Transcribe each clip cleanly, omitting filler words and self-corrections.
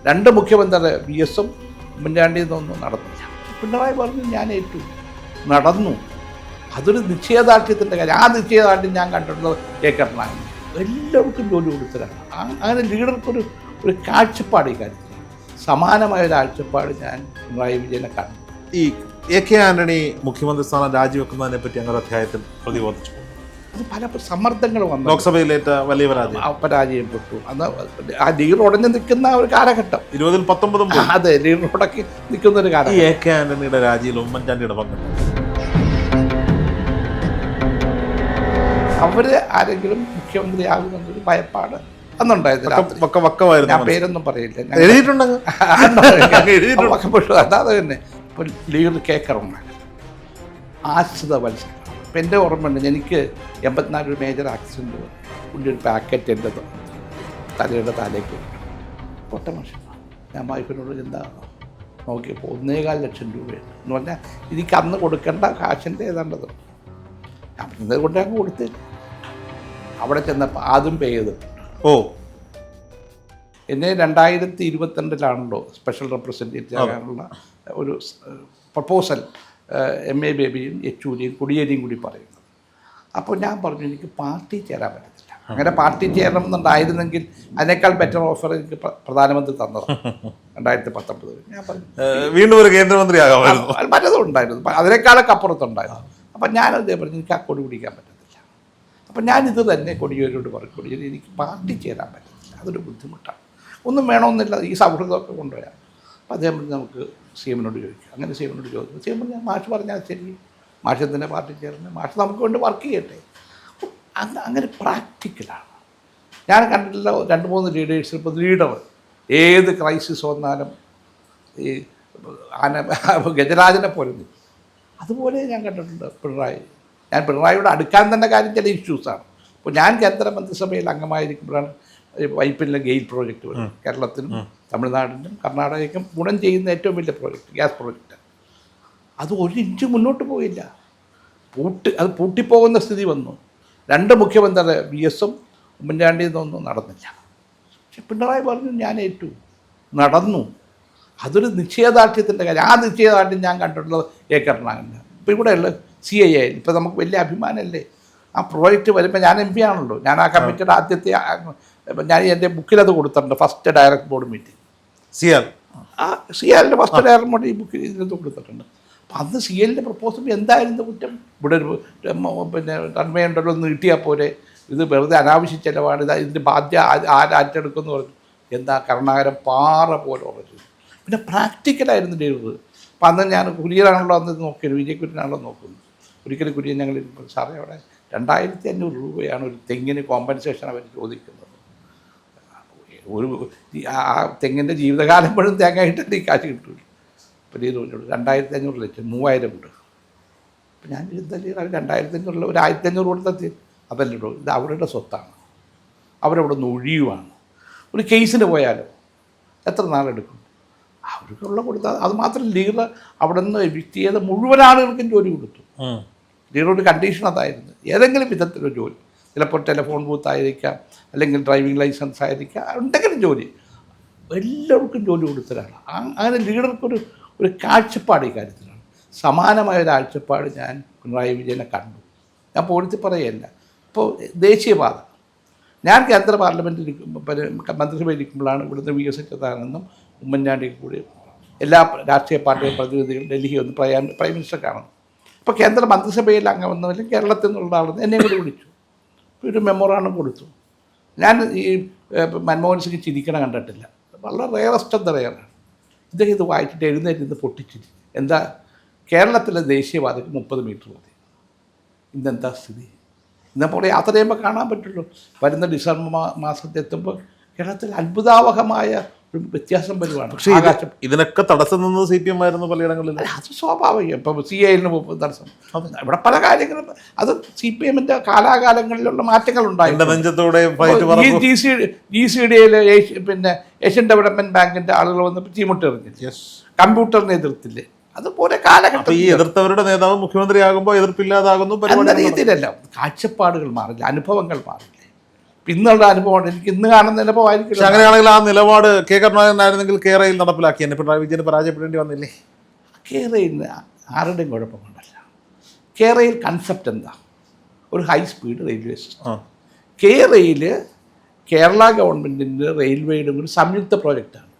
രണ്ട് മുഖ്യമന്ത്രി വി എസും ഉമ്മൻചാണ്ടിയൊന്നും നടന്നില്ല. പിണറായി പറഞ്ഞു ഞാൻ ഏറ്റു, നടന്നു. അതൊരു നിശ്ചയദാർഢ്യത്തിൻ്റെ കാര്യം. ആ നിശ്ചയദാർഢ്യം ഞാൻ കണ്ടിട്ടുള്ളത് കരുണാകരൻ. എല്ലാവർക്കും ജോലി കൊടുത്തതാണ്. അങ്ങനെ ലീഡർക്കൊരു കാഴ്ചപ്പാട് ഈ കാര്യത്തിൽ, സമാനമായ ഒരു കാഴ്ചപ്പാട് ഞാൻ പിണറായി വിജയനെ കണ്ടു. ഈ എ.കെ. ആന്റണി മുഖ്യമന്ത്രി സ്ഥാനം രാജിവെക്കുന്നതിനെ പറ്റി അങ്ങനെ അധ്യായത്തിൽ പ്രതിപാദിച്ചു. അത് പല സമ്മർദ്ദങ്ങൾ വന്നു. ലോക്സഭയിലേറ്റ വലിയ പരാജയപ്പെട്ടു. അന്ന് ആ ലീഡർ ഉടഞ്ഞു നിൽക്കുന്ന ഒരു കാലഘട്ടം, 2019. അതെ, ലീഡർ ഉടക്കി നിൽക്കുന്ന ഒരു കാലം. എ.കെ. ആന്റണിയുടെ രാജിയിൽ ഉമ്മൻചാണ്ടിയുടെ പങ്കുണ്ട്. അവർ ആരെങ്കിലും മുഖ്യമന്ത്രിയാകുമെന്നൊരു ഭയപ്പാട് അന്നുണ്ടായിരുന്നു. ഞാൻ പേരൊന്നും പറയില്ല, അതാത് തന്നെ. ഇപ്പോൾ ലീഡർ കേക്കറുണ്ട്, ആശ്രിത മത്സരം. ഇപ്പം എൻ്റെ ഓർമ്മയുണ്ട്, എനിക്ക് 84 ഒരു മേജർ ആക്സിഡൻറ്റ് വന്നു. പുള്ളിയൊരു പാക്കറ്റ് എൻ്റെ തലയുടെ താലേക്ക് പൊട്ട മനുഷ്യൻ. ഞാൻ വൈഫിനോട് എന്താ നോക്കിയപ്പോൾ 1.25 ലക്ഷം രൂപയാണ് എന്ന് പറഞ്ഞാൽ എനിക്ക് അന്ന് കൊടുക്കേണ്ട കാശിൻ്റെ ഏതാണ്ടത്. ഞാൻ ഇന്നത് കൊണ്ട് അങ്ങ് കൊടുത്ത് അവിടെ ചെന്നപ്പോൾ ആദ്യം പേ ചെയ്തിട്ടുണ്ട്. എന്നെ 2022 സ്പെഷ്യൽ റെപ്രസെൻറ്റേറ്റീവ് ആകാനുള്ള ഒരു പ്രപ്പോസൽ MA ബേബിയും യെച്ചൂരിയും കുടിയേരിയും കൂടി പറയുന്നത്. അപ്പോൾ ഞാൻ പറഞ്ഞു എനിക്ക് പാർട്ടി ചേരാൻ പറ്റത്തില്ല. അങ്ങനെ പാർട്ടി ചേരണം എന്നുണ്ടായിരുന്നെങ്കിൽ അതിനേക്കാൾ ബെറ്റർ ഓഫർ എനിക്ക് പ്രധാനമന്ത്രി തന്നതാണ് 2019. ഞാൻ പറഞ്ഞു വീണ്ടും ഒരു കേന്ദ്രമന്ത്രിയാകാം, പലതും ഉണ്ടായിരുന്നു, അതിനേക്കാളൊക്കെ അപ്പുറത്തുണ്ടായിരുന്നു. അപ്പം ഞാനതേ പറഞ്ഞു എനിക്ക് ആ കൊടി പിടിക്കാൻ പറ്റത്തില്ല. അപ്പം ഞാനിത് തന്നെ കൊടിയേരിയോട് പറഞ്ഞു, കൊടിയേരി എനിക്ക് പാർട്ടി ചേരാൻ പറ്റത്തില്ല, അതൊരു ബുദ്ധിമുട്ടാണ്, ഒന്നും വേണമെന്നില്ല, ഈ സൗഹൃദമൊക്കെ കൊണ്ടുപോയാൽ. അപ്പോൾ അദ്ദേഹം പറഞ്ഞു നമുക്ക് CM-നോട് ചോദിക്കാം. അങ്ങനെ CM-നോട് ചോദിച്ചു. CM പറഞ്ഞു മാഷ് പറഞ്ഞാൽ ശരി, മാഷ് തന്നെ പാർട്ടി ചേർന്ന് മാഷ് നമുക്ക് വേണ്ടി വർക്ക് ചെയ്യട്ടെ. അങ്ങനെ പ്രാക്ടിക്കലാണ്. ഞാൻ കണ്ടിട്ടില്ല 2-3 ലീഡേഴ്സ്. ഇപ്പോൾ ലീഡർ ഏത് ക്രൈസിസ് വന്നാലും ഈ ഗജരാജനെ പോലെ നിൽക്കും. അതുപോലെ ഞാൻ കണ്ടിട്ടുണ്ട് പിണറായി. ഞാൻ പിണറായിയോട് അടുക്കാൻ തന്നെ കാര്യം ചില ഇഷ്യൂസാണ്. ഇപ്പോൾ ഞാൻ കേന്ദ്ര മന്ത്രിസഭയിൽ അംഗമായിരിക്കുമ്പോഴാണ് വൈപ്പിലെ ഗെയിൽ പ്രോജക്റ്റ് വരും. കേരളത്തിനും തമിഴ്നാടിനും കർണാടകയ്ക്കും ഗുണം ചെയ്യുന്ന ഏറ്റവും വലിയ പ്രോജക്റ്റ്, ഗ്യാസ് പ്രോജക്റ്റ്. അത് 1 ഇഞ്ച് മുന്നോട്ട് പോയില്ല, അത് പൂട്ടിപ്പോകുന്ന സ്ഥിതി വന്നു. 2 മുഖ്യമന്ത്രി വി എസും ഉമ്മൻചാണ്ടിയൊന്നും നടന്നില്ല. പക്ഷെ പിണറായി പറഞ്ഞു ഞാൻ ഏറ്റു, നടന്നു. അതൊരു നിശ്ചയദാർഢ്യത്തിൻ്റെ കാര്യം. ആ നിശ്ചയദാർഢ്യം ഞാൻ കണ്ടിട്ടുള്ളത് കരുണാകരൻ. ഇപ്പോൾ ഇവിടെയുള്ള CIA ഇപ്പോൾ നമുക്ക് വലിയ അഭിമാനമല്ലേ. ആ പ്രോജക്റ്റ് വരുമ്പോൾ ഞാൻ MP ആണല്ലോ, ഞാൻ ആ കമ്മിറ്റിയുടെ ആദ്യത്തെ ഞാൻ എൻ്റെ ബുക്കിലത് കൊടുത്തിട്ടുണ്ട്. ഫസ്റ്റ് ഡയറക്ട് ബോർഡ് മീറ്റിംഗ് CIAലിൻ്റെ ഫസ്റ്റ് ഡയറക്ട് ബോർഡ് ഈ ബുക്കിൽ ഇതിനകത്ത് കൊടുത്തിട്ടുണ്ട്. അപ്പം അന്ന് CIAലിൻ്റെ പ്രപ്പോസൽ എന്തായിരുന്നു കുറ്റം? ഇവിടെ ഒരു റൺവേ ഉണ്ടല്ലോ, ഒന്ന് കിട്ടിയാൽ പോലെ, ഇത് വെറുതെ അനാവശ്യ ചിലവാണ്, ഇതിൻ്റെ ബാധ്യത ആരാറ്റെടുക്കുമെന്ന് പറഞ്ഞു. എന്താ കരുണാകരൻ പാറ പോലെ ഉറച്ചു. പിന്നെ പ്രാക്ടിക്കലായിരുന്നു ലീഡർ. അപ്പം അന്ന് ഞാൻ കുര്യനാണല്ലോ അന്ന് നോക്കിയത്, വിജയ് കുര്യനാണല്ലോ നോക്കുന്നത്. ഒരിക്കലും കുര്യൻ ഞങ്ങൾ സാറേ അവിടെ 2500 രൂപയാണ് ഒരു തെങ്ങിന് കോമ്പൻസേഷൻ അവർ ചോദിക്കുന്നത്. ഒരു ആ തെങ്ങിൻ്റെ ജീവിതകാലം മുഴുവൻ തേങ്ങ ഇട്ടിട്ട് ഈ കാശ് കിട്ടില്ല. അപ്പോൾ ഇത് 2500 ലക്ഷം 3000 ഉണ്ട്. അപ്പോൾ ഞാൻ എന്തായാലും 2500 ഒരു 1500 കൊടുത്തെത്തി. അതല്ലോ ഇത് അവരുടെ സ്വത്താണ്, അവരവിടെ നിന്ന് ഒഴിയുവാണ്. ഒരു കേസിന് പോയാലോ എത്ര നാളെടുക്കും? അവർക്കുള്ള കൊടുത്താൽ അത് മാത്രം ലീഡർ അവിടെ നിന്ന് എവിക്റ്റ് ചെയ്ത മുഴുവൻ ആളുകൾക്കും ജോലി കൊടുത്തു. ലീഡറുടെ കണ്ടീഷൻ അതായിരുന്നു, ഏതെങ്കിലും വിധത്തിലൊരു ജോലി, ചിലപ്പോൾ ടെലിഫോൺ ബൂത്ത് ആയിരിക്കാം, അല്ലെങ്കിൽ ഡ്രൈവിംഗ് ലൈസൻസ് ആയിരിക്കാം, എന്തെങ്കിലും ജോലി, എല്ലാവർക്കും ജോലി കൊടുത്തതാണ്. അങ്ങനെ ലീഡർക്കൊരു കാഴ്ചപ്പാട് ഈ കാര്യത്തിലാണ്. സമാനമായ ഒരു കാഴ്ചപ്പാട് ഞാൻ പിണറായി വിജയനെ കണ്ടു. ഞാൻ പോലീസ് പറയുകയല്ല. ഇപ്പോൾ ദേശീയപാത, ഞാൻ കേന്ദ്ര പാർലമെൻറ്റിൽ മന്ത്രിസഭയിൽ ഇരിക്കുമ്പോഴാണ് ഇവിടുന്ന് VS അച്യുതാനന്ദനും ഉമ്മൻചാണ്ടിക്ക് കൂടി എല്ലാ രാഷ്ട്രീയ പാർട്ടിയുടെ പ്രതിനിധികൾ ഡൽഹി വന്ന് പ്രൈം മിനിസ്റ്റർ കാണുന്നു. ഇപ്പോൾ കേന്ദ്ര മന്ത്രിസഭയിൽ അംഗമെന്നവരും കേരളത്തിൽ നിന്നുള്ള ആളെന്ന് എന്നെ കൂടി വിളിച്ചു, ഒരു മെമ്മോറാണ്ടം കൊടുത്തു. ഞാൻ ഈ മൻമോഹൻ സിംഗ് ചിരിക്കണം കണ്ടിട്ടില്ല, വളരെ റെയറസ്റ്റ് എന്താ റെയറാണ്. ഇദ്ദേഹം ഇത് വായിച്ചിട്ട് എഴുന്നേറ്റ് പൊട്ടിച്ചിരി. എന്താ കേരളത്തിലെ ദേശീയപാതയ്ക്ക് 30 മീറ്റർ മതി. ഇന്നെന്താ സ്ഥിതി? ഇന്നപ്പോൾ യാത്ര ചെയ്യുമ്പോൾ കാണാൻ പറ്റുള്ളൂ. വരുന്ന ഡിസംബർ മാസത്തെത്തുമ്പോൾ കേരളത്തിൽ അത്ഭുതാവഹമായ ഒരു വ്യത്യാസം വരുവാണ്. പക്ഷേ ഇതിനൊക്കെ തടസ്സം നിന്നത് CPM ആയിരുന്നു പലയിടങ്ങളിൽ. അത് സ്വാഭാവികം. ഇപ്പോൾ CIAലിന് തടസ്സം, ഇവിടെ പല കാര്യങ്ങളും അത് CPM-ൻ്റെ കാലാകാലങ്ങളിലുള്ള മാറ്റങ്ങളുണ്ടായിരുന്നു. GCDയിൽ പിന്നെ ഏഷ്യൻ ഡെവലപ്മെൻറ്റ് ബാങ്കിൻ്റെ ആളുകൾ വന്നപ്പോൾ ചീമുട്ടെറിഞ്ഞു, കമ്പ്യൂട്ടറിനെ എതിർത്തില്ലേ. അതുപോലെ കാലഘട്ടം ഈ എതിർത്തവരുടെ നേതാവ് മുഖ്യമന്ത്രിയാകുമ്പോൾ എതിർപ്പില്ലാതാകുന്നു. എന്ന രീതിയിലല്ല, കാഴ്ചപ്പാടുകൾ മാറില്ല, അനുഭവങ്ങൾ മാറില്ലേ. ഇന്നുള്ള അനുഭവമാണ് എനിക്ക് ഇന്ന് കാണുന്ന അനുഭവമായിരിക്കും. പക്ഷെ അങ്ങനെയാണെങ്കിൽ ആ നിലപാട് കെ കരുണാകരനായിരുന്നെങ്കിൽ കേരളയിൽ നടപ്പിലാക്കി എന്നെ പിണറായി വിജയന് പരാജയപ്പെടേണ്ടി വന്നില്ലേ? കേരളയിൽ ആരുടെയും കുഴപ്പം കൊണ്ടല്ല. കേരളയിൽ കൺസെപ്റ്റ് എന്താ? ഒരു ഹൈ സ്പീഡ് റെയിൽവേ സിസ്റ്റം. കേരളയിൽ കേരള ഗവൺമെൻറ്റിൻ്റെ റെയിൽവേയുടെ ഒരു സംയുക്ത പ്രോജക്റ്റാണ്.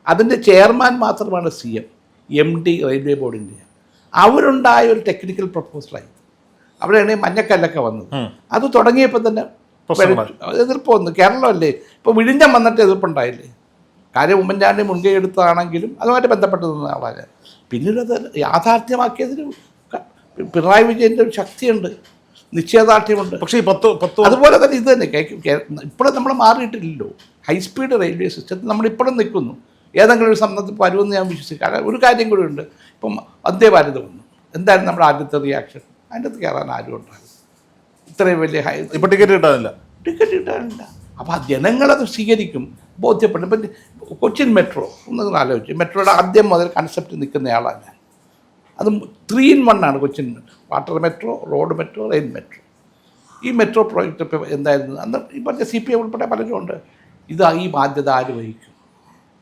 അതിൻ്റെ ചെയർമാൻ മാത്രമാണ് MD റെയിൽവേ ബോർഡിൻ്റെ. അവരുണ്ടായ ഒരു ടെക്നിക്കൽ പ്രപ്പോസലായി. അവിടെയാണ് മഞ്ഞക്കല്ലൊക്കെ വന്നത്. അത് തുടങ്ങിയപ്പോൾ തന്നെ എതിർപ്പ് വന്നു. കേരളമല്ലേ ഇപ്പോൾ വിഴിഞ്ഞം വന്നിട്ട് എതിർപ്പുണ്ടായില്ലേ? കാര്യം ഉമ്മൻചാണ്ടി മുൻകൈ എടുത്തതാണെങ്കിലും അതുമായിട്ട് ബന്ധപ്പെട്ട് നിന്ന ആളാണ്. പിന്നീട് അത് യാഥാർത്ഥ്യമാക്കിയതിന് പിണറായി വിജയൻ്റെ ഒരു ശക്തിയുണ്ട്, നിശ്ചയദാർഢ്യമുണ്ട്. പക്ഷേ ഈ 10 അതുപോലെ തന്നെ ഇത് തന്നെ ഇപ്പോഴും നമ്മൾ മാറിയിട്ടില്ലല്ലോ. ഹൈസ്പീഡ് റെയിൽവേ സിസ്റ്റത്തിൽ നമ്മളിപ്പോഴും നിൽക്കുന്നു. ഏതെങ്കിലും ഒരു സന്ദർഭത്തിൽ വരുമെന്ന് ഞാൻ വിശ്വസിക്കാം. കാരണം ഒരു കാര്യം കൂടി ഉണ്ട്. ഇപ്പം വന്ദേ ഭാരത് വന്നു. എന്തായിരുന്നു നമ്മുടെ ആദ്യത്തെ റിയാക്ഷൻ? അതിൻ്റെ അകത്ത് കയറാൻ ആരും ഉണ്ടാകും. ഇത്രയും വലിയ ഇപ്പം ടിക്കറ്റ് കിട്ടാനില്ല. അപ്പോൾ ആ ജനങ്ങളത് സ്വീകരിക്കും, ബോധ്യപ്പെടും. ഇപ്പം കൊച്ചിൻ മെട്രോ ഒന്ന് ആലോചിച്ചു. മെട്രോയുടെ ആദ്യം മുതൽ കൺസെപ്റ്റ് നിൽക്കുന്നയാളാണ് ഞാൻ. അത് 3 in 1 ആണ് Cochin metro. Water metro, road metro, rail metro. ഈ മെട്രോ പ്രോജക്റ്റ് ഇപ്പോൾ എന്തായിരുന്നു അന്ന് ഈ പറഞ്ഞ CPM ഉൾപ്പെടെ പലരും ഉണ്ട്. ഈ ബാധ്യത ആര് വഹിക്കും?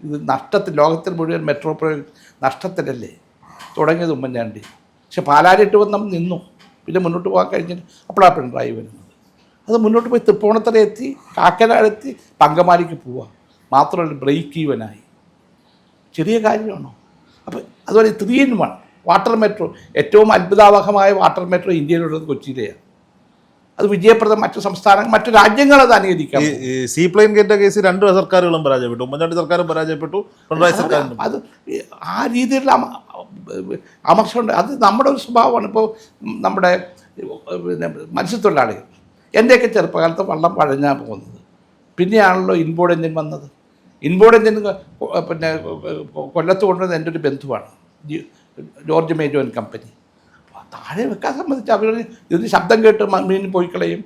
ഇത് നഷ്ടത്തിൽ, ലോകത്തിൽ മുഴുവൻ മെട്രോ പ്രോജക്റ്റ് നഷ്ടത്തിലല്ലേ തുടങ്ങിയത് ഉമ്മൻചാണ്ടി. പക്ഷെ പാലാരിട്ട് വന്ന് നമ്മൾ നിന്നു. പിന്നെ മുന്നോട്ട് പോകാൻ കഴിഞ്ഞിട്ട് അപ്പോഴാണ് പിണറായി വരുന്നത്. അത് മുന്നോട്ട് പോയി തൃപ്പൂണിത്തറ എത്തി, കാക്കനാടെത്തി, പങ്കമാലിക്ക് പോവാം. മാത്രമല്ല ബ്രേക്ക് ഈവനായി. ചെറിയ കാര്യമാണോ? അപ്പോൾ അതുപോലെ 3 in 1 വാട്ടർ മെട്രോ, ഏറ്റവും അത്ഭുതാവഹമായ വാട്ടർ മെട്രോ ഇന്ത്യയിലുള്ളത് കൊച്ചിയിലെയാണ്. അത് വിജയപ്രദം. മറ്റു രാജ്യങ്ങളത് അനുകരിക്കാം. സീ പ്ലെയിൻ ഗേറ്റ് കേസ് 2 സർക്കാരുകളും പരാജയപ്പെട്ടു. ഉമ്മൻചാണ്ടി സർക്കാരും പരാജയപ്പെട്ടു, പിണറായി സർക്കാരും. അത് ആ രീതിയിലുള്ള അമർഷമുണ്ട്. അത് നമ്മുടെ ഒരു സ്വഭാവമാണ്. ഇപ്പോൾ നമ്മുടെ മത്സ്യത്തൊഴിലാളികൾ, എൻ്റെയൊക്കെ ചെറുപ്പകാലത്ത് വള്ളം പഴഞ്ഞാൽ പോകുന്നത്. പിന്നെയാണല്ലോ ഇൻബോർഡ് എഞ്ചിൻ വന്നത്. ഇൻബോർഡ് എഞ്ചിൻ പിന്നെ കൊല്ലത്ത് കൊണ്ടുവന്ന എൻ്റെ ഒരു ബന്ധുവാണ്, ജോർജ് മേജോൻ കമ്പനി. താഴെ വെക്കാൻ സംബന്ധിച്ച് അവർ ഇതിന് ശബ്ദം കേട്ട് മീൻ പോയി കളയും,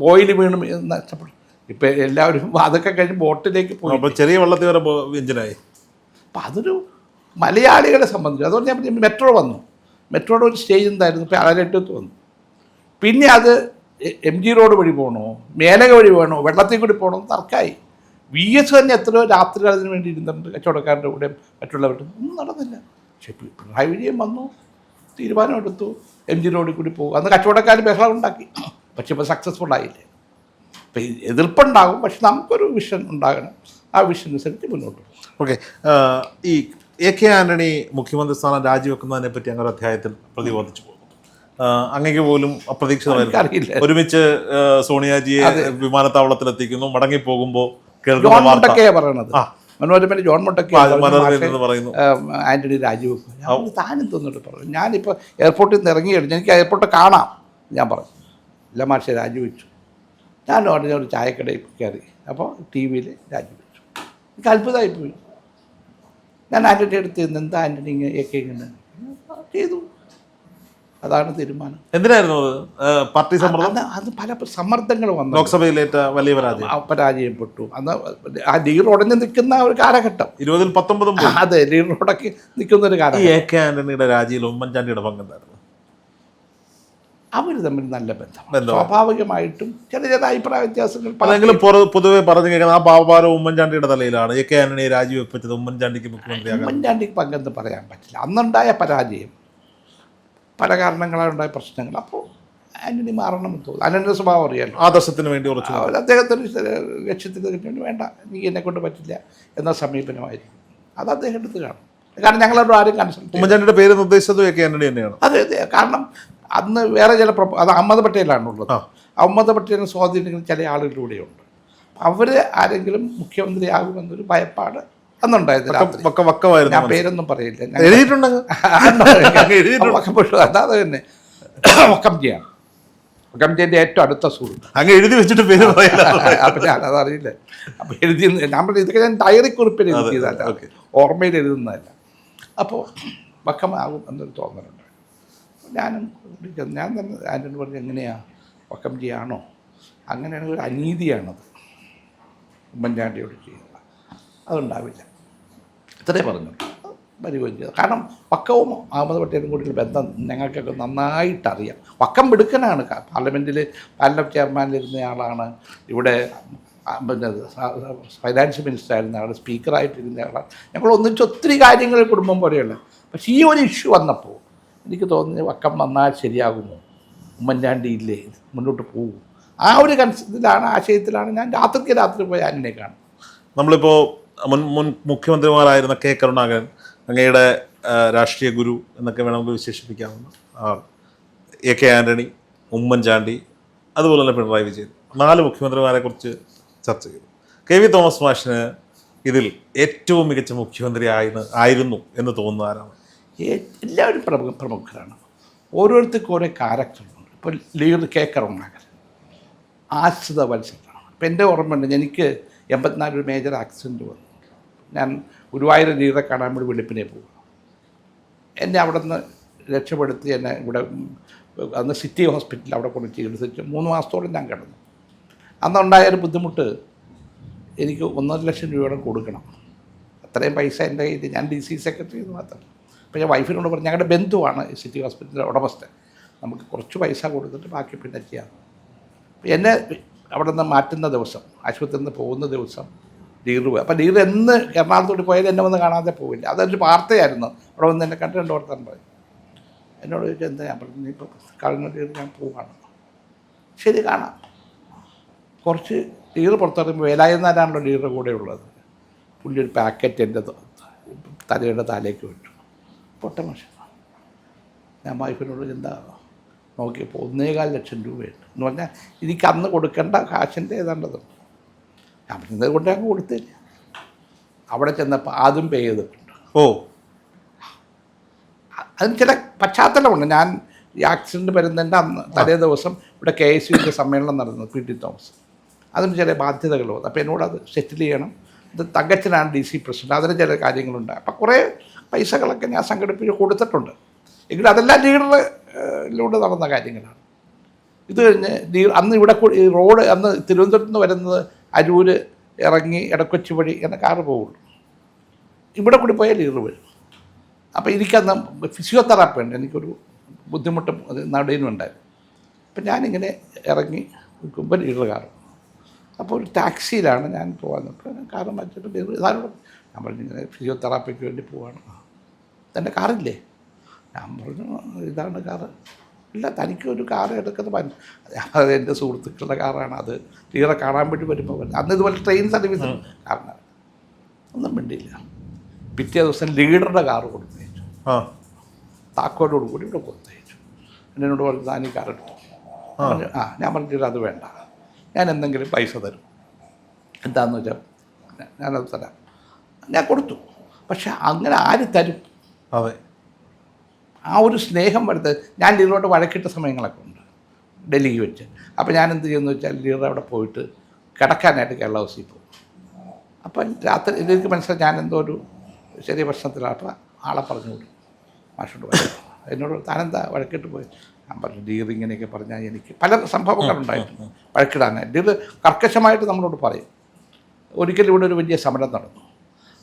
ഓയിൽ വീണ് നഷ്ടപ്പെടും. ഇപ്പം എല്ലാവരും അതൊക്കെ കഴിഞ്ഞ് ബോട്ടിലേക്ക് പോയി, ചെറിയ വെള്ളത്തിൽ വരെ എഞ്ചിനായി. അപ്പം അതൊരു മലയാളികളെ സംബന്ധിച്ച്. അതുകൊണ്ട് ഞാൻ മെട്രോ വന്നു. മെട്രോയുടെ ഒരു സ്റ്റേജ് എന്തായിരുന്നു? ഇപ്പോൾ അലരട്ടത്ത് വന്നു. പിന്നെ അത് MG റോഡ് വഴി പോകണോ, മേലക വഴി വേണോ, വെള്ളത്തിൽ കൂടി പോകണോ തർക്കമായി. VS തന്നെ എത്രയോ രാത്രികൾ അതിന് വേണ്ടി ഇരുന്നിട്ടുണ്ട്, കച്ചവടക്കാരുടെ കൂടെ മറ്റുള്ളവരുടെ. ഒന്നും നടന്നില്ല. പക്ഷേ പിണറായി വിജയൻ വന്നു, തീരുമാനമെടുത്തു, MG റോഡിൽ കൂടി പോകും. അന്ന് കച്ചവടക്കാർ ബഹളം ഉണ്ടാക്കി. പക്ഷെ ഇപ്പോൾ സക്സസ്ഫുൾ ആയില്ലേ. അപ്പം എതിർപ്പുണ്ടാകും, പക്ഷെ നമുക്കൊരു വിഷൻ ഉണ്ടാകണം. ആ വിഷൻ അനുസരിച്ച് മുന്നോട്ട് പോകും. ഓക്കെ. ഈ AK ആൻ്റണി മുഖ്യമന്ത്രി സ്ഥാനം രാജിവെക്കുന്നതിനെ പറ്റി അങ്ങനെ അധ്യായത്തിൽ പ്രതിപാദിച്ചു പോകും. അങ്ങേക്ക് പോലും അപ്രതീക്ഷിതമായിരുന്നു. ഒരുമിച്ച് സോണിയാജിയെ വിമാനത്താവളത്തിലെത്തിക്കുന്നു, മടങ്ങിപ്പോകുമ്പോൾ ജോൺ മൊണ്ടക്കെയാണ് പറയണത്. മനോരമയിൽ ജോൺ മൊണ്ടക്കെ പറയുന്നു ആൻ്റണി രാജിവെക്കും. ഞാൻ താനും തോന്നിട്ട് പറഞ്ഞു. ഞാനിപ്പോൾ എയർപോർട്ടിൽ നിന്ന് ഇറങ്ങിയാണ്, എനിക്ക് എയർപോർട്ട് കാണാം. ഞാൻ പറഞ്ഞു ഇല്ല മാഷെ രാജിവെച്ചു. ഞാൻ ഉടനെ ഒരു ചായക്കടയിൽ കയറി. അപ്പോൾ TV രാജിവെച്ചു. എനിക്ക് അത്ഭുതമായിപ്പോയി. ഞാൻ ആൻ്റണി അടുത്ത് നിന്ന് എന്താ ആൻ്റണി AK ഇങ്ങനെ ചെയ്തു. അതാണ് തീരുമാനം. എന്തിനായിരുന്നു പാർട്ടി സമ്മർദ്ദം? അത് പല സമ്മർദ്ദങ്ങൾ വന്നു. ലോക്സഭയിലേറ്റ വലിയ പരാജയപ്പെട്ടു. അന്ന് ആ ലീഡർ ഉടഞ്ഞ് നിൽക്കുന്ന ഒരു കാലഘട്ടം. 2019 അതെ, ലീഡർ ഉടക്കി നിൽക്കുന്ന ഒരു കാലഘട്ടം. AK ആൻ്റണിയുടെ രാജിയിൽ ഉമ്മൻചാണ്ടിയുടെ പങ്കെന്തായിരുന്നു? അവർ തമ്മിൽ നല്ല ബന്ധം. സ്വാഭാവികമായിട്ടും ചില അഭിപ്രായ വ്യത്യാസങ്ങൾ അല്ലെങ്കിലും പൊതുവെ പറഞ്ഞു കേൾക്കുന്നത് ആ പാവഭാരം ഉമ്മൻചാണ്ടിയുടെ തലയിലാണ്. AK ആൻ്റണിയെ രാജിവെപ്പിച്ചത് ഉമ്മൻചാണ്ടിക്ക് മുഖ്യമന്ത്രിയാകാൻ. ഉമ്മൻചാണ്ടിക്ക് പങ്കെന്ന് പറയാൻ പറ്റില്ല. അന്നുണ്ടായ പരാജയം, പല കാരണങ്ങളാലുണ്ടായ പ്രശ്നങ്ങൾ. അപ്പോൾ ആൻ്റണി മാറണമെന്ന് തോന്നുന്നു. ആൻ്റണിയുടെ സ്വഭാവം അറിയാമല്ലോ. ആദർശത്തിന് വേണ്ടി ഉറച്ചു, അദ്ദേഹത്തിന് ലക്ഷ്യത്തിന് വേണ്ടി വേണ്ട, നീ എന്നെക്കൊണ്ട് പറ്റില്ല എന്ന സമീപനമായിരിക്കും. അത് അദ്ദേഹം എടുത്ത് കാണും. കാരണം ഞങ്ങളോട് ആരും കൺസൾട്ട്. ഉമ്മൻചാണ്ടിയുടെ പേര് നിർദ്ദേശിച്ചതും AK ആൻ്റണി തന്നെയാണ്. അതെ അതെ. കാരണം അന്ന് വേറെ ചില അത് അഹമ്മദ് പട്ടേലാണുള്ളത്. അഹമ്മദ് പട്ടേലിനെ സ്വാധീനിക്കുന്ന ചില ആളുകളിലൂടെയുണ്ട്. അവർ ആരെങ്കിലും മുഖ്യമന്ത്രിയാകുമെന്നൊരു ഭയപ്പാട് അന്നുണ്ടായത്. ഞാൻ പേരൊന്നും പറയില്ല. അതാത് തന്നെ വക്കംജിയാണ്. വക്കംജിൻ്റെ ഏറ്റവും അടുത്ത സുഹൃത്ത്. അങ്ങ് എഴുതി വെച്ചിട്ട് പേര് പറയില്ല. അപ്പം ഞാനതറിയില്ല. അപ്പം എഴുതി ഇതൊക്കെ ഞാൻ ഡയറി കുറിപ്പിൽ എഴുതിയതല്ല, ഓർമ്മയിൽ എഴുതുന്നതല്ല. അപ്പോൾ വക്കമാകും എന്നൊരു തോന്നലുണ്ട്. ഞാൻ തന്നെ ആൻ്റണി പറഞ്ഞ് എങ്ങനെയാണ് വക്കംജിയാണോ? അങ്ങനെയാണെങ്കിൽ ഒരു അനീതിയാണത് ഉമ്മൻചാണ്ടിയോട് ചെയ്യുന്നത്. അതുണ്ടാവില്ല. ഇത്രേ പറഞ്ഞു. വരികയും ചെയ്തു. കാരണം വക്കവും അഹമ്മദ് പട്ടേലും കൂടിയുള്ള ബന്ധം ഞങ്ങൾക്കൊക്കെ നന്നായിട്ടറിയാം. വക്കം മിടുക്കനാണ്. പാർലമെൻറ്റിൽ പാർലമെൻറ്റ് ചെയർമാനിലിരുന്ന ഇവിടെ പിന്നെ ഫൈനാൻസ് മിനിസ്റ്റർ ആയിരുന്ന ആൾ, സ്പീക്കറായിട്ടിരുന്ന ആളാണ്. ഞങ്ങൾ ഒന്നിച്ച് ഒത്തിരി കാര്യങ്ങൾ കുടുംബം പോലെയുള്ള. പക്ഷേ ഈ ഒരു ഇഷ്യൂ വന്നപ്പോൾ എനിക്ക് തോന്നി വക്കം നന്നായി ശരിയാകുമോ, ഉമ്മൻചാണ്ടി ഇല്ലേ, മുന്നോട്ട് പോകും. ആ ഒരു ഇതിലാണ്, ആശയത്തിലാണ് ഞാൻ രാത്രി പോയി ആന്റണിയെ കാണും. നമ്മളിപ്പോൾ മുൻ മുഖ്യമന്ത്രിമാരായിരുന്ന കെ കരുണാകരൻ, അങ്ങയുടെ രാഷ്ട്രീയ ഗുരു എന്നൊക്കെ വേണമെങ്കിൽ വിശേഷിപ്പിക്കാവുന്ന ആൾ, എ കെ ആന്റണി, ഉമ്മൻചാണ്ടി, അതുപോലെ തന്നെ പിണറായി വിജയൻ, 4 മുഖ്യമന്ത്രിമാരെ കുറിച്ച് ചർച്ച ചെയ്തു. കെ വി തോമസ് മാഷിന് ഇതിൽ ഏറ്റവും മികച്ച മുഖ്യമന്ത്രി ആയിരുന്നു എന്ന് തോന്നുന്ന ആരാണ്? എല്ലാവരും പ്രമുഖരാണ്. ഓരോരുത്തർക്കും ഓരോ ക്യാരക്ടറുണ്ട്. ഇപ്പോൾ ലീഡർ കെ കരുണാകരൻ ആശ്രിത വത്സരമാണ്. ഇപ്പം എൻ്റെ ഓർമ്മയുണ്ട്, എനിക്ക് 84 ഒരു മേജർ ആക്സിഡൻറ്റ് വന്നു. ഞാൻ ഗുരുവായൂർ ലീഡറെ കാണാൻ വേണ്ടി വെളുപ്പിനെ പോകും. എന്നെ അവിടെ നിന്ന് രക്ഷപ്പെടുത്തി എന്നെ ഇവിടെ അന്ന് സിറ്റി ഹോസ്പിറ്റലിൽ അവിടെ കൊണ്ട് ചികിത്സിച്ച് 3 മാസത്തോളം ഞാൻ കിടന്നു. അന്നുണ്ടായൊരു ബുദ്ധിമുട്ട്, എനിക്ക് 1.5 ലക്ഷം രൂപയോടെ കൊടുക്കണം. അത്രയും പൈസ എൻ്റെ കയ്യിൽ, ഞാൻ DC സെക്രട്ടറി എന്ന് മാത്രം. അപ്പോൾ ഞാൻ വൈഫിനോട് പറഞ്ഞു, ഞങ്ങളുടെ ബന്ധുവാണ് സിറ്റി ഹോസ്പിറ്റലിലെ ഉടമസ്ഥൻ, നമുക്ക് കുറച്ച് പൈസ കൊടുത്തിട്ട് ബാക്കി പിന്നെ ചെയ്യാം. എന്നെ അവിടെ നിന്ന് മാറ്റുന്ന ദിവസം, ആശുപത്രിയിൽ നിന്ന് പോകുന്ന ദിവസം ലീഡർ പോയി. അപ്പോൾ ലീഡർ എന്ന് എറണാകുളത്തോട്ട് പോയാൽ എന്നെ വന്ന് കാണാതെ പോവില്ല. അതൊരു വാർത്തയായിരുന്നു. അവിടെ വന്ന് എന്നെ കണ്ട് 2 വർത്താൻ പറയും. എന്നോട് ചോദിച്ചാൽ എന്താ, ഞാൻ പറഞ്ഞു ഇപ്പോൾ കഴിഞ്ഞ ലീഡർ ഞാൻ പോവാണ്. ശരി, കാണാം. കുറച്ച് ലീഡർ പുറത്തിറങ്ങുമ്പോൾ വേലായുധനാരാണല്ലോ ലീഡറുടെ കൂടെ ഉള്ളത്. പുള്ളി ഒരു പാക്കറ്റ് എൻ്റെ തലയുടെ താലേക്ക് വിട്ടു. പൊട്ട മനുഷ്യൻ. ഞാൻ വൈഫിനോട് എന്താ നോക്കിയപ്പോൾ 1.25 ലക്ഷം രൂപയുണ്ട് എന്ന് പറഞ്ഞാൽ എനിക്ക് അന്ന് കൊടുക്കേണ്ട കാശിൻ്റെ ഏതാണ്ടത്. ഞാൻ പറഞ്ഞത് കൊണ്ട് അങ്ങ് കൊടുത്തില്ല. അവിടെ ചെന്നപ്പോൾ അതും പേ ചെയ്തിട്ടുണ്ട്. അതിന് ചില പശ്ചാത്തലമുണ്ട്. ഞാൻ ഈ ആക്സിഡൻറ്റ് വരുന്നതിൻ്റെ അന്ന് തലേ ദിവസം ഇവിടെ KSUവിൻ്റെ സമ്മേളനം നടന്നത്, PT തോമസ്. അതിന് ചില ബാധ്യതകൾ വന്നു. അപ്പോൾ എന്നോടത് സെറ്റിൽ ചെയ്യണം. ഇത് തങ്കച്ചനാണ് DC പ്രസിഡന്റ്, അതിന് ചില കാര്യങ്ങളുണ്ട്. അപ്പോൾ കുറേ പൈസകളൊക്കെ ഞാൻ സംഘടിപ്പിച്ച് കൊടുത്തിട്ടുണ്ട്. എങ്കിലും അതെല്ലാം ലീഡറിലൂടെ നടന്ന കാര്യങ്ങളാണ്. ഇത് കഴിഞ്ഞ് അന്ന് ഇവിടെ ഈ റോഡ്, അന്ന് തിരുവനന്തപുരത്ത് നിന്ന് വരുന്നത് അരൂർ ഇറങ്ങി എടക്കൊച്ചി വഴി എന്ന കാറ് പോവുള്ളൂ. ഇവിടെ കൂടി പോയാൽ ലീഡർ വരും. അപ്പോൾ എനിക്കന്ന് ഫിസിയോതെറാപ്പി ഉണ്ട്, എനിക്കൊരു ബുദ്ധിമുട്ടും നടുവിനുണ്ടായിരുന്നു. അപ്പം ഞാനിങ്ങനെ ഇറങ്ങി നിൽക്കുമ്പോൾ ലീഡർ കാറ്. അപ്പോൾ ഒരു ടാക്സിയിലാണ് ഞാൻ പോകാൻ. അപ്പോൾ കാറ് മാറ്റിയിട്ട് ലീഡർ ഇതാരോട് ഞാൻ പറഞ്ഞു, ഇങ്ങനെ ഫിസിയോതെറാപ്പിക്ക് വേണ്ടി പോവാണ്. തൻ്റെ കാറില്ലേ? ഞാൻ പറഞ്ഞു ഇതാണ് കാറ്. ഇല്ല, തനിക്ക് ഒരു കാർ എടുക്കുന്നത് അത് എൻ്റെ സുഹൃത്തുക്കളുടെ കാറാണ്, അത് ലീഡറെ കാണാൻ വേണ്ടി വരുമ്പോൾ അന്ന് ഇതുപോലെ ട്രെയിൻ സർവീസ് കാറിനാണ്. ഒന്നും വേണ്ടിയില്ല. പിറ്റേ ദിവസം ലീഡറുടെ കാറ് കൊടുത്തയച്ചു, താക്കോലോട് കൂടി ഇവിടെ കൊടുത്തയച്ചു. എന്നോട് പറഞ്ഞു താൻ ഈ കാർ എടുത്തു. ഞാൻ പറഞ്ഞിട്ട് അത് വേണ്ട, ഞാൻ എന്തെങ്കിലും പൈസ തരും, എന്താണെന്ന് വെച്ചാൽ ഞാനത് തരാം. ഞാൻ കൊടുത്തു. പക്ഷെ അങ്ങനെ ആര് തരും? അതെ, ആ ഒരു സ്നേഹം വരുന്നത്. ഞാൻ ലീഡറോട് വഴക്കിട്ട സമയങ്ങളൊക്കെ ഉണ്ട് ഡൽഹിക്ക് വെച്ച്. അപ്പോൾ ഞാൻ എന്ത് ചെയ്യുമെന്ന് വെച്ചാൽ ലീഡർ അവിടെ പോയിട്ട് കിടക്കാനായിട്ട് കേരള ഹൗസിൽ പോകും. അപ്പം രാത്രി എനിക്ക് മനസ്സിലായി ഞാൻ എന്തോ ഒരു ചെറിയ പ്രശ്നത്തിലാണ്. അപ്പോൾ ആളെ പറഞ്ഞു വിടും, മാഷോട് വഴക്ക്. എന്നോട് താനെന്താ വഴക്കിട്ട് പോയി? ഞാൻ പറഞ്ഞു ലീഡർ ഇങ്ങനെയൊക്കെ പറഞ്ഞാൽ എനിക്ക് പല സംഭവങ്ങളുണ്ടായിട്ടുണ്ട് വഴക്കിടാനായിട്ട്. ലീഡർ കർക്കശമായിട്ട് നമ്മളോട് പറയും. ഒരിക്കലും ഇവിടെ ഒരു വലിയ സമരം നടന്നു.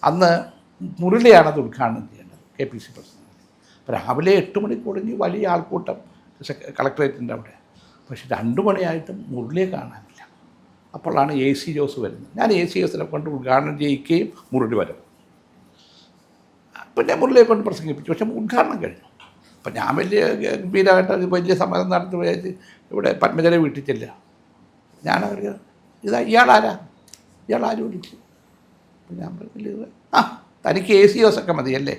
അന്ന് മുരളിയാണത് ഉദ്ഘാടനം ചെയ്യേണ്ടത്, KPC പ്രസിഡന്റ്. അപ്പോൾ രാവിലെ 8 മണിക്ക് തുടങ്ങി വലിയ ആൾക്കൂട്ടം കളക്ടറേറ്റിൻ്റെ അവിടെ. പക്ഷെ 2 മണിയായിട്ടും മുരളിയെ കാണാനില്ല. അപ്പോഴാണ് AC ജോസ് വരുന്നത്. ഞാൻ AC ജോസിനെ കൊണ്ട് ഉദ്ഘാടനം ചെയ്യിക്കുകയും മുരളി വരും. പിന്നെ മുരളിയെ കൊണ്ട് പ്രസംഗിപ്പിച്ചു. പക്ഷെ ഉദ്ഘാടനം കഴിഞ്ഞു. അപ്പം ഞാൻ വലിയ ഗംഭീരമായിട്ട് വലിയ സമരം നടത്തി പോയത് ഇവിടെ പത്മജനെ വീട്ടിൽ ചെല്ലുക. ഞാനറിയാം ഇതാ ഇയാളാരാ, ഇയാളാരും വിളിച്ചു. അപ്പം ഞാൻ പറഞ്ഞില്ല, തനിക്ക് AC ജോസൊക്കെ മതിയല്ലേ?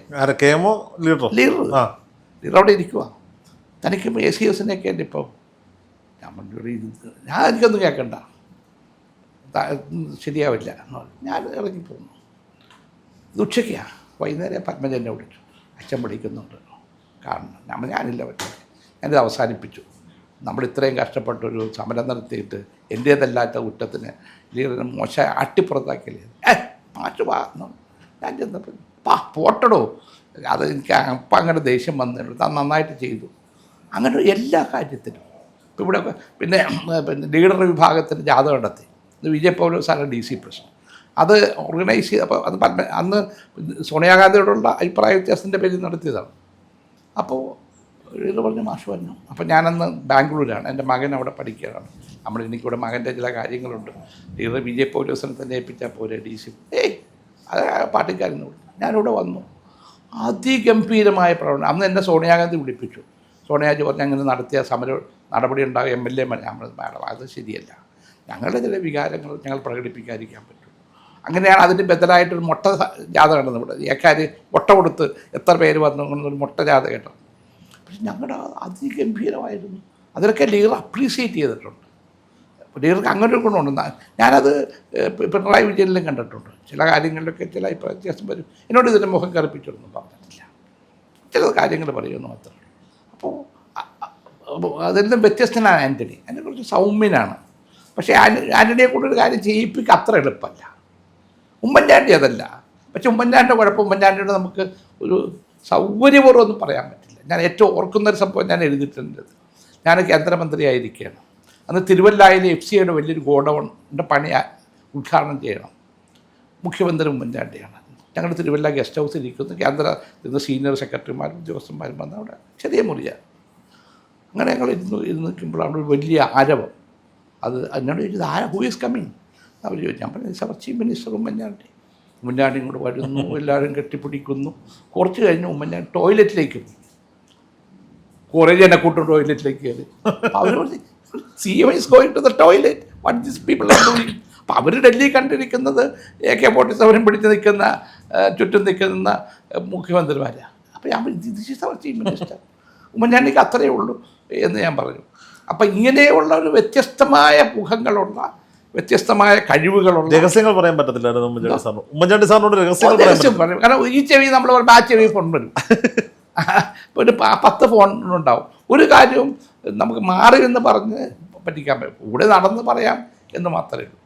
ലീഡർ അവിടെ ഇരിക്കുക, തനിക്ക് AC ജോസിനെയൊക്കെ അല്ലേ ഇപ്പോൾ? ഞാൻ പറഞ്ഞു ഞാൻ എനിക്കൊന്നും കേൾക്കണ്ട, ശരിയാവില്ല. ഞാൻ ഇറങ്ങിപ്പോന്നു. ഇത് ഉച്ചയ്ക്കാണ്. വൈകുന്നേരം പത്മജനെ വിളിച്ചു, അച്ഛൻ വിളിക്കുന്നുണ്ട് കാണണം. ഞാനില്ല പറ്റില്ല, ഞാനിത് അവസാനിപ്പിച്ചു. നമ്മൾ ഇത്രയും കഷ്ടപ്പെട്ടൊരു സമരം നടത്തിയിട്ട് എൻ്റേതല്ലാത്ത കുറ്റത്തിന് ലീഡറിനെ മോശം അട്ടിപ്പുറത്താക്കിയില്ലേ? മാറ്റു വാ. ഞാൻ ചെന്നപ്പോൾ പോട്ടടോ, അത് എനിക്ക് അപ്പം അങ്ങനെ ദേഷ്യം വന്നിട്ടുണ്ട്. അത് നന്നായിട്ട് ചെയ്തു. അങ്ങനെ എല്ലാ കാര്യത്തിലും ഇപ്പോൾ ഇവിടെ പിന്നെ ലീഡർ വിഭാഗത്തിന് ജാഥ നടത്തി. ഇത് വിജയ് പൗലോസാണ് DC പ്രസിഡന്റ്. അത് ഓർഗനൈസ് ചെയ്ത് അപ്പോൾ അത് അന്ന് സോണിയാഗാന്ധിയോടുള്ള അഭിപ്രായ വ്യത്യാസത്തിൻ്റെ പേരിൽ നടത്തിയതാണ്. അപ്പോൾ ഇത് പറഞ്ഞ മാഷ് പറഞ്ഞു. അപ്പോൾ ഞാനന്ന് ബാംഗ്ലൂരാണ്, എൻ്റെ മകൻ അവിടെ പഠിക്കുകയാണ്. എനിക്കിവിടെ മകൻ്റെ ചില കാര്യങ്ങളുണ്ട്, ലീഡർ വിജയ് പൗലോസിനെ തന്നെ ഏൽപ്പിച്ചാൽ പോരെ DC. അത് പാർട്ടിക്കാരനോട് ഞാനിവിടെ വന്നു. അതിഗംഭീരമായ പ്രകടനം. അന്ന് എന്നെ സോണിയാഗാന്ധി വിളിപ്പിച്ചു. സോണിയാജി പറഞ്ഞ് അങ്ങനെ നടത്തിയ നടപടി ഉണ്ടാകും MLA മാഡം അത് ശരിയല്ല, ഞങ്ങളുടെ ചില വികാരങ്ങൾ ഞങ്ങൾ പ്രകടിപ്പിക്കാതിരിക്കാൻ പറ്റും. അങ്ങനെയാണ് അതിൻ്റെ ബദലായിട്ടൊരു മുട്ട ജാഥ കണ്ടത്. ഇവിടെ ഏക്കാർ മുട്ട കൊടുത്ത് എത്ര പേര് വന്നു ഒരു മുട്ട ജാഥ കേട്ടത്. പക്ഷെ ഞങ്ങളുടെ അതിഗംഭീരമായിരുന്നു. അതിലൊക്കെ ലീഡർ അപ്രീസിയേറ്റ് ചെയ്തിട്ടുണ്ട്. ലീഡർക്ക് അങ്ങനെ ഒരു ഗുണമുണ്ട്. ഞാനത് പിണറായി വിജയനിലും കണ്ടിട്ടുണ്ട്. ചില കാര്യങ്ങളിലൊക്കെ ചില വ്യത്യാസം വരും. എന്നോട് ഇതിൻ്റെ മുഖം കറുപ്പിച്ചൊന്നും പറഞ്ഞിട്ടില്ല, ചില കാര്യങ്ങൾ പറയുമെന്ന് മാത്രമേ. അപ്പോൾ അതെല്ലാം വ്യത്യസ്തനാണ് ആൻ്റണി. അതിനെക്കുറിച്ച് സൗമ്യനാണ്. പക്ഷേ ആൻ്റണിയെ കൊണ്ടൊരു കാര്യം ചെയ്യിപ്പിക്കുക അത്ര എളുപ്പമല്ല. ഉമ്മൻചാണ്ടി അതല്ല. പക്ഷെ ഉമ്മൻചാണ്ടിയുടെ കുഴപ്പം, ഉമ്മൻചാണ്ടിയുടെ നമുക്ക് ഒരു സൗകര്യപൂർവ്വം ഒന്നും പറയാൻ പറ്റില്ല. ഞാൻ ഏറ്റവും ഓർക്കുന്നൊരു സംഭവം ഞാൻ എഴുതിയിട്ടുണ്ട്. ഞാൻ കേന്ദ്രമന്ത്രിയായിരിക്കുകയാണ്. അന്ന് തിരുവല്ലായിലെ FCIയുടെ വലിയൊരു ഗോഡൗണിൻ്റെ പണി ഉദ്ഘാടനം ചെയ്യണം. മുഖ്യമന്ത്രി ഉമ്മൻചാണ്ടിയാണ്. ഞങ്ങൾ തിരുവല്ല ഗസ്റ്റ് ഹൗസിൽ ഇരിക്കുന്നു. കേന്ദ്ര സീനിയർ സെക്രട്ടറിമാരും ഉദ്യോഗസ്ഥന്മാരും വന്ന് അവിടെ ചെറിയ മുറിയാണ്. അങ്ങനെ ഞങ്ങൾ ഇരുന്ന് നിൽക്കുമ്പോഴാണ് ഒരു വലിയ ആരവം. അത് എന്നോട് ചോദിച്ചത് ഹൂ ഈസ് കമ്മിങ്? അവർ ചോദിച്ചു. ഞാൻ പറഞ്ഞു അവർ ചീഫ് മിനിസ്റ്റർ ഉമ്മൻചാണ്ടി. ഉമ്മൻചാണ്ടി ഇങ്ങോട്ട് വരുന്നു, എല്ലാവരും കെട്ടിപ്പിടിക്കുന്നു. കുറച്ച് കഴിഞ്ഞ് ഉമ്മൻചാണ്ടി ടോയ്ലറ്റിലേക്ക് പോയി. കുറേ ജനക്കൂട്ടം ടോയ്ലറ്റിലേക്ക് കയറി. അവർ പറഞ്ഞു CM is going to the toilet. What these people are doing? അപ്പോൾ അവർ ഡൽഹി കണ്ടിരിക്കുന്നത് AK-47 പിടിച്ച് നിൽക്കുന്ന ചുറ്റും നിൽക്കുന്ന മുഖ്യമന്ത്രിമാരാണ്. അപ്പോൾ ഞാൻ this is our chief minister. ഉമ്മൻചാണ്ടിക്ക് അത്രയേ ഉള്ളൂ എന്ന് ഞാൻ പറഞ്ഞു. അപ്പം ഇങ്ങനെയുള്ള ഒരു വ്യത്യസ്തമായ മുഖങ്ങളുള്ള, വ്യത്യസ്തമായ കഴിവുകളുള്ള, രഹസ്യങ്ങൾ പറയാൻ പറ്റത്തില്ലായിരുന്നു ഉമ്മൻചാണ്ടി സാറിനോട്. രഹസ്യം പറയും. കാരണം ഈ ചെവി നമ്മൾ പറയുമ്പോൾ ആ ചെവി ഫോൺ വരും. ഒരു 10 ഫോണുണ്ടാവും. ഒരു കാര്യവും നമുക്ക് മാറി എന്ന് പറഞ്ഞ് പറ്റിക്കാൻ പറ്റും. കൂടെ നടന്ന് പറയാം എന്ന് മാത്രമേ ഉള്ളൂ.